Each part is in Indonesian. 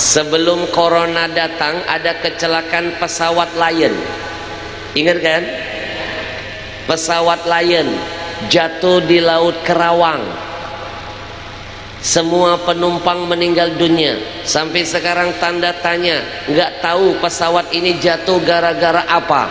Sebelum corona datang ada kecelakaan pesawat Lion. Ingat kan? Pesawat Lion jatuh di Laut Kerawang. Semua penumpang meninggal dunia. Sampai sekarang tanda tanya, nggak tahu pesawat ini jatuh gara-gara apa.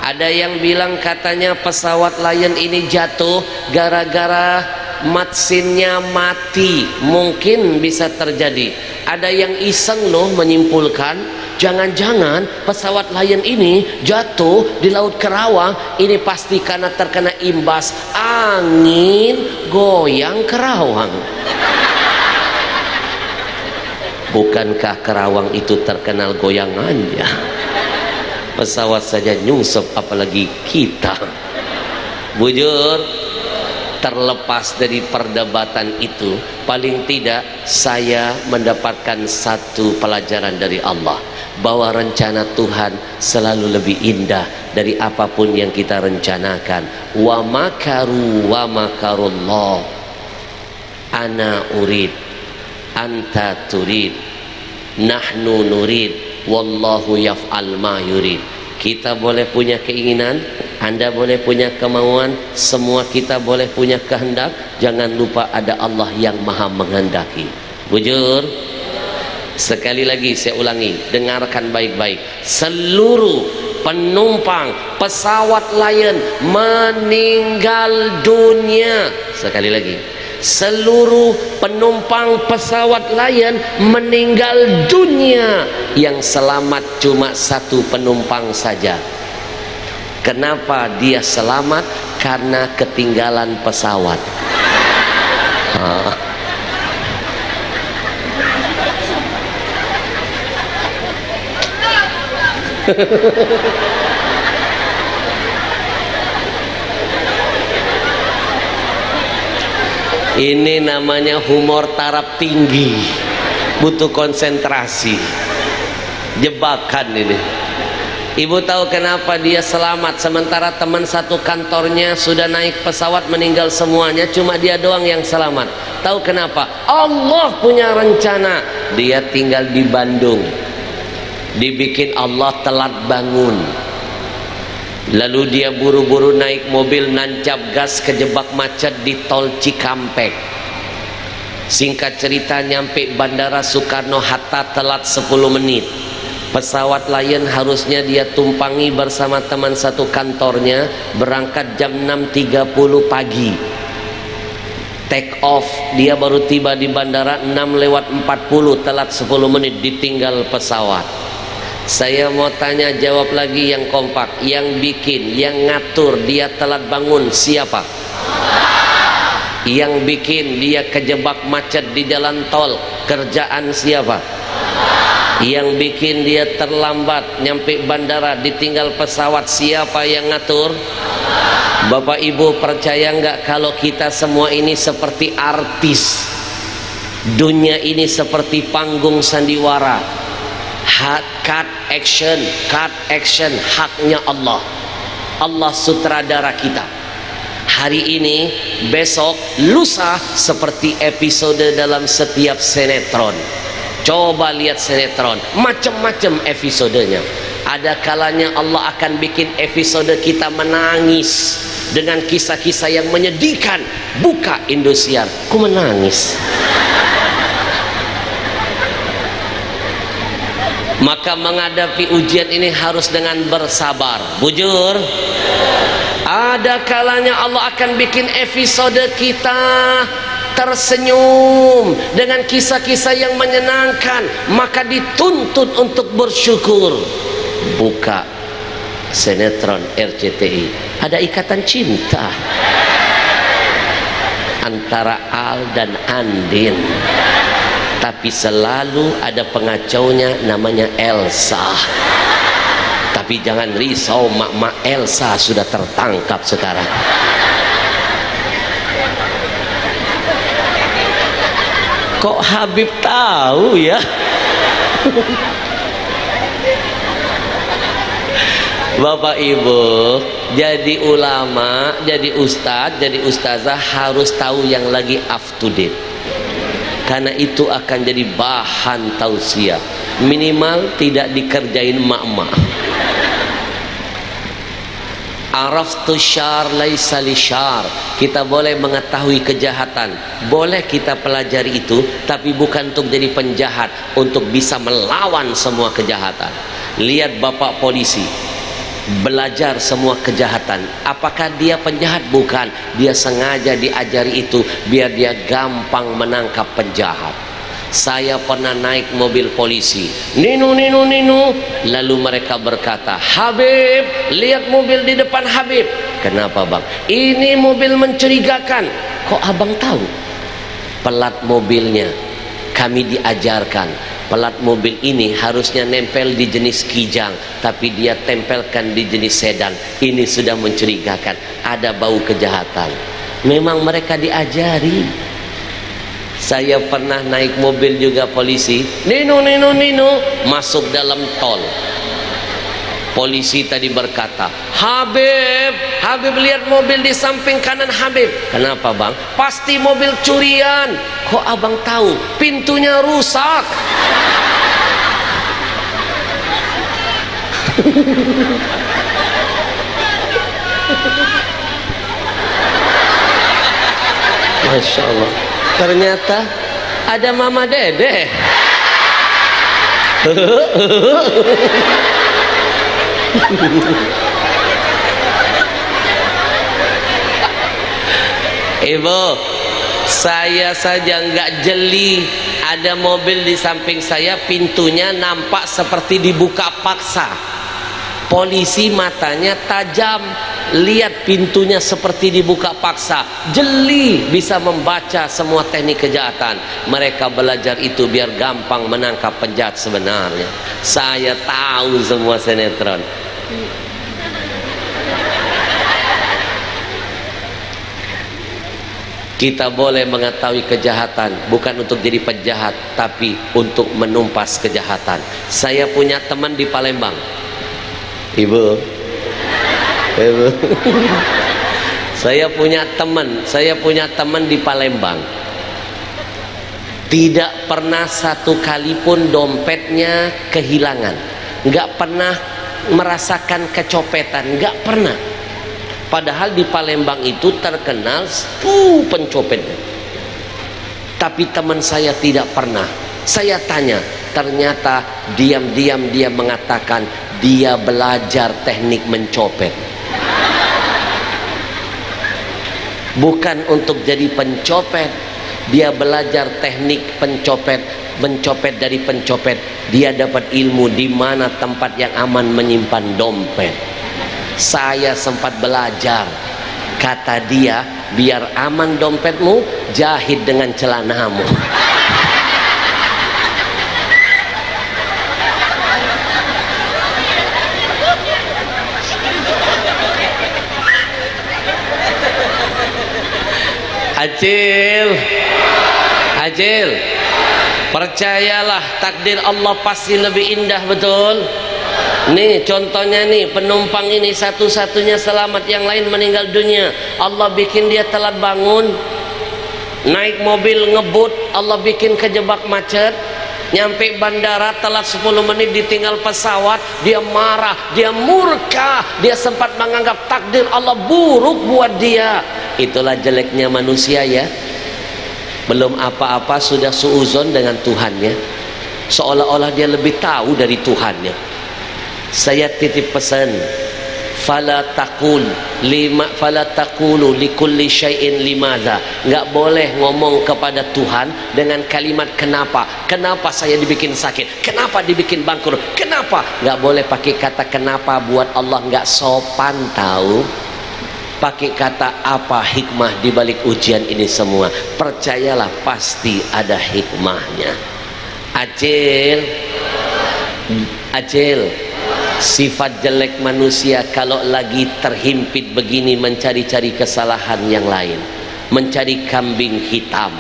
Ada yang bilang katanya pesawat Lion ini jatuh gara-gara mesinnya mati. Mungkin bisa terjadi. Ada yang iseng loh menyimpulkan, jangan-jangan pesawat Lion ini jatuh di Laut Kerawang ini pasti karena terkena imbas angin goyang Kerawang. Bukankah Kerawang itu terkenal goyangannya? Pesawat saja nyungsep, apalagi kita. Bujur, terlepas dari perdebatan itu, paling tidak saya mendapatkan satu pelajaran dari Allah, bahwa rencana Tuhan selalu lebih indah dari apapun yang kita rencanakan. Wa makaru wa makarullah, ana urid anta turid nahnu nurid wallahu yaf'al ma yurid. Kita boleh punya keinginan, Anda boleh punya kemauan, semua kita boleh punya kehendak. Jangan lupa ada Allah yang maha menghendaki. Bujur, sekali lagi saya ulangi, dengarkan baik-baik. Seluruh penumpang pesawat Lion meninggal dunia. Sekali lagi, seluruh penumpang pesawat Lion meninggal dunia. Yang selamat cuma satu penumpang saja. Kenapa dia selamat? Karena ketinggalan pesawat. Ini namanya humor taraf tinggi, butuh konsentrasi, jebakan ini. Ibu tahu kenapa dia selamat sementara teman satu kantornya sudah naik pesawat meninggal semuanya, cuma dia doang yang selamat? Tahu kenapa? Allah punya rencana. Dia tinggal di Bandung, dibikin Allah telat bangun, lalu dia buru-buru naik mobil nancap gas, kejebak macet di tol Cikampek. Singkat cerita, nyampe Bandara Soekarno-Hatta telat 10 menit. Pesawat Lion harusnya dia tumpangi bersama teman satu kantornya, berangkat jam 6.30 pagi. Take off, dia baru tiba di bandara 6:40, telat 10 menit, ditinggal pesawat. Saya mau tanya, jawab lagi yang kompak. Yang bikin, yang ngatur dia telat bangun siapa? Yang bikin dia kejebak macet di jalan tol, kerjaan siapa? Yang bikin dia terlambat nyampe bandara, ditinggal pesawat, siapa yang ngatur? Bapak Ibu percaya nggak kalau kita semua ini seperti artis, dunia ini seperti panggung sandiwara, cut action, haknya Allah. Allah sutradara kita. Hari ini, besok, lusa seperti episode dalam setiap sinetron. Coba lihat sinetron, macam-macam episodenya. Ada kalanya Allah akan bikin episode kita menangis dengan kisah-kisah yang menyedihkan. Buka Indosiar, ku menangis. Maka menghadapi ujian ini harus dengan bersabar. Bujur, ada kalanya Allah akan bikin episode kita tersenyum dengan kisah-kisah yang menyenangkan, maka dituntut untuk bersyukur. Buka sinetron RCTI, ada ikatan cinta antara Al dan Andin, tapi selalu ada pengacaunya namanya Elsa. Tapi jangan risau, mak Elsa sudah tertangkap sekarang. Kok Habib tahu ya? Bapak Ibu, jadi ulama, jadi ustadz, jadi ustazah harus tahu yang lagi up to date. karena itu akan jadi bahan tausiah. Minimal tidak dikerjain mak-mak. Araftu syar laisa li syar. Kita boleh mengetahui kejahatan, boleh kita pelajari itu, tapi bukan untuk jadi penjahat, untuk bisa melawan semua kejahatan. Lihat bapak polisi belajar semua kejahatan. Apakah dia penjahat? Bukan. Dia sengaja diajari itu biar dia gampang menangkap penjahat. Saya pernah naik mobil polisi, Ninu, lalu mereka berkata, Habib, lihat mobil di depan Habib. Kenapa bang? Ini mobil mencurigakan. Kok abang tahu? Pelat mobilnya kami diajarkan, pelat mobil ini harusnya nempel di jenis kijang, tapi dia tempelkan di jenis sedan. Ini sudah mencurigakan, ada bau kejahatan. Memang mereka diajari. Saya pernah naik mobil juga polisi, Nino, masuk dalam tol. Polisi tadi berkata, Habib lihat mobil di samping kanan Habib. Kenapa bang? Pasti mobil curian. Kok abang tahu? Pintunya rusak. Masya Allah. Ternyata ada Mama Dede. Ibu, saya saja nggak jeli, ada mobil di samping saya, pintunya nampak seperti dibuka paksa. Polisi matanya tajam, lihat pintunya seperti dibuka paksa, jeli bisa membaca semua teknik kejahatan. Mereka belajar itu biar gampang menangkap penjahat sebenarnya. Saya tahu semua sinetron. Kita boleh mengetahui kejahatan bukan untuk jadi penjahat, tapi untuk menumpas kejahatan. Saya punya teman di Palembang. Ibu, saya punya teman di Palembang. Tidak pernah satu kali pun dompetnya kehilangan, nggak pernah merasakan kecopetan, nggak pernah. Padahal di Palembang itu terkenal pencopetnya. Tapi teman saya tidak pernah. Saya tanya, ternyata diam-diam dia mengatakan dia belajar teknik mencopet. Bukan untuk jadi pencopet, dia belajar teknik mencopet dari pencopet. Dia dapat ilmu di mana tempat yang aman menyimpan dompet. Saya sempat belajar. Kata dia, biar aman dompetmu, jahit dengan celanamu. Acil, percayalah takdir Allah pasti lebih indah, betul? Nih contohnya nih, penumpang ini satu-satunya selamat, yang lain meninggal dunia. Allah bikin dia telat bangun, naik mobil ngebut, Allah bikin kejebak macet, nyampe bandara telat 10 menit ditinggal pesawat, dia marah, dia murka, dia sempat menganggap takdir Allah buruk buat dia. Itulah jeleknya manusia ya. Belum apa-apa sudah suuzon dengan Tuhannya, seolah-olah dia lebih tahu dari Tuhannya. Saya titip pesan, fala taqulu likulli syai'in limadza. Enggak boleh ngomong kepada Tuhan dengan kalimat kenapa. Kenapa saya dibikin sakit? Kenapa dibikin bangkrut? Kenapa? Enggak boleh pakai kata kenapa, buat Allah enggak sopan tahu. Pakai kata apa hikmah di balik ujian ini semua. Percayalah pasti ada hikmahnya. Acil, sifat jelek manusia kalau lagi terhimpit begini mencari-cari kesalahan yang lain, mencari kambing hitam.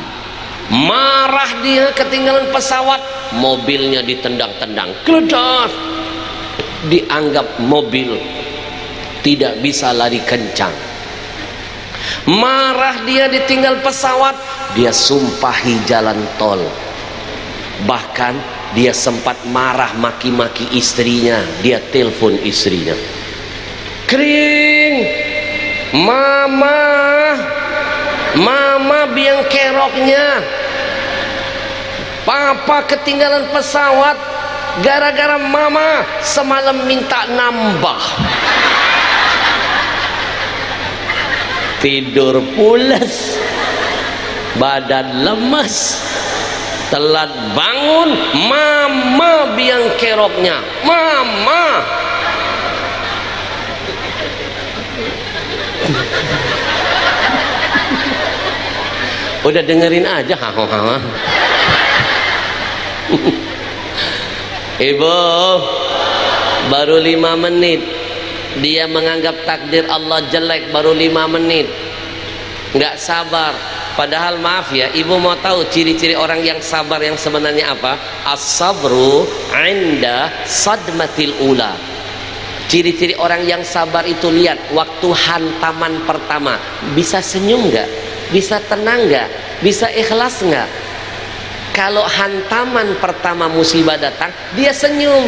Marah dia ketinggalan pesawat, mobilnya ditendang-tendang, geledak. Dianggap mobil tidak bisa lari kencang. Marah dia ditinggal pesawat, dia sumpahi jalan tol. Bahkan dia sempat marah maki-maki istrinya. Dia telepon istrinya, kering, mama biang keroknya, papa ketinggalan pesawat gara-gara mama semalam minta nambah. Tidur pulas, badan lemas, telat bangun, mama biang keroknya, mama. Udah dengerin aja, hahaha. Ibu, baru 5 menit dia menganggap takdir Allah jelek, baru 5 menit, nggak sabar. Padahal maaf ya, ibu mau tahu ciri-ciri orang yang sabar yang sebenarnya apa? As-sabru 'inda sadmatil ula. Ciri-ciri orang yang sabar itu, lihat waktu hantaman pertama, bisa senyum nggak? Bisa tenang nggak? Bisa ikhlas nggak? Kalau hantaman pertama musibah datang, dia senyum.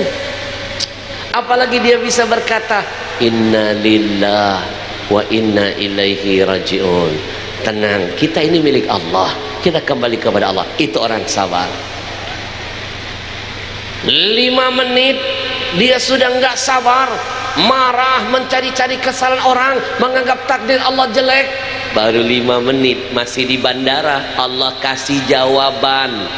Apalagi dia bisa berkata, inna lillah wa inna ilaihi raji'un. Tenang, kita ini milik Allah, kita kembali kepada Allah. Itu orang sabar. 5 menit dia sudah nggak sabar, marah, mencari-cari kesalahan orang, menganggap takdir Allah jelek. Baru 5 menit masih di bandara, Allah kasih jawaban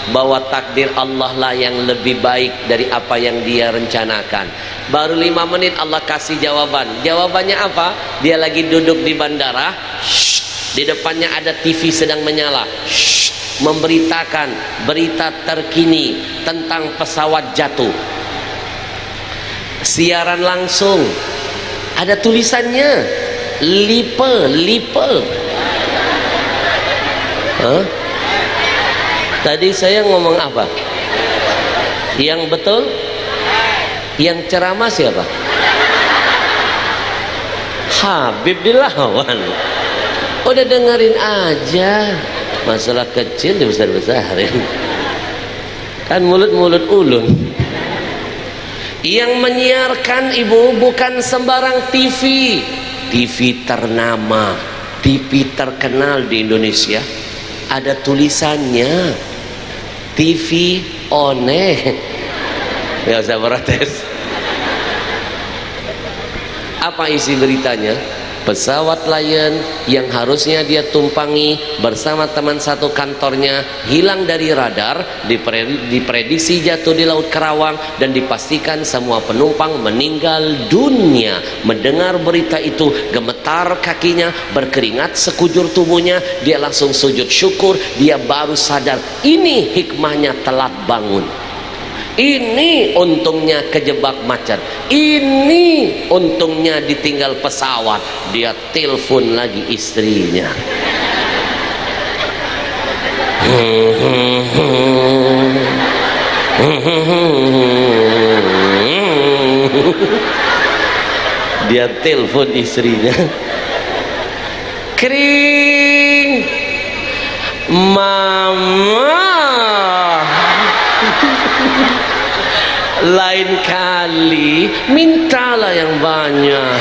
bahwa takdir Allah lah yang lebih baik dari apa yang dia rencanakan. Baru 5 menit Allah kasih jawaban. Jawabannya apa? Dia lagi duduk di bandara, di depannya ada TV sedang menyala, memberitakan berita terkini tentang pesawat jatuh. Siaran langsung, ada tulisannya, lipe. Hah? Tadi saya ngomong apa? Yang betul? Yang ceramah siapa? Habib Dilawan. Udah dengerin aja, masalah kecil dibesar-besarin. Kan mulut-mulut ulun. Yang menyiarkan ibu bukan sembarang TV. TV ternama, TV terkenal di Indonesia. Ada tulisannya, TV One. Nggak usah protes. Apa isi beritanya? Pesawat Lion yang harusnya dia tumpangi bersama teman satu kantornya hilang dari radar, diprediksi jatuh di Laut Karawang, dan dipastikan semua penumpang meninggal dunia. Mendengar berita itu, gemetar kakinya, berkeringat sekujur tubuhnya, dia langsung sujud syukur. Dia baru sadar, ini hikmahnya telat bangun. Ini untungnya kejebak macet. Ini untungnya ditinggal pesawat. Dia telepon lagi istrinya. Dia telepon istrinya. Kering, mama. Lain kali mintalah yang banyak.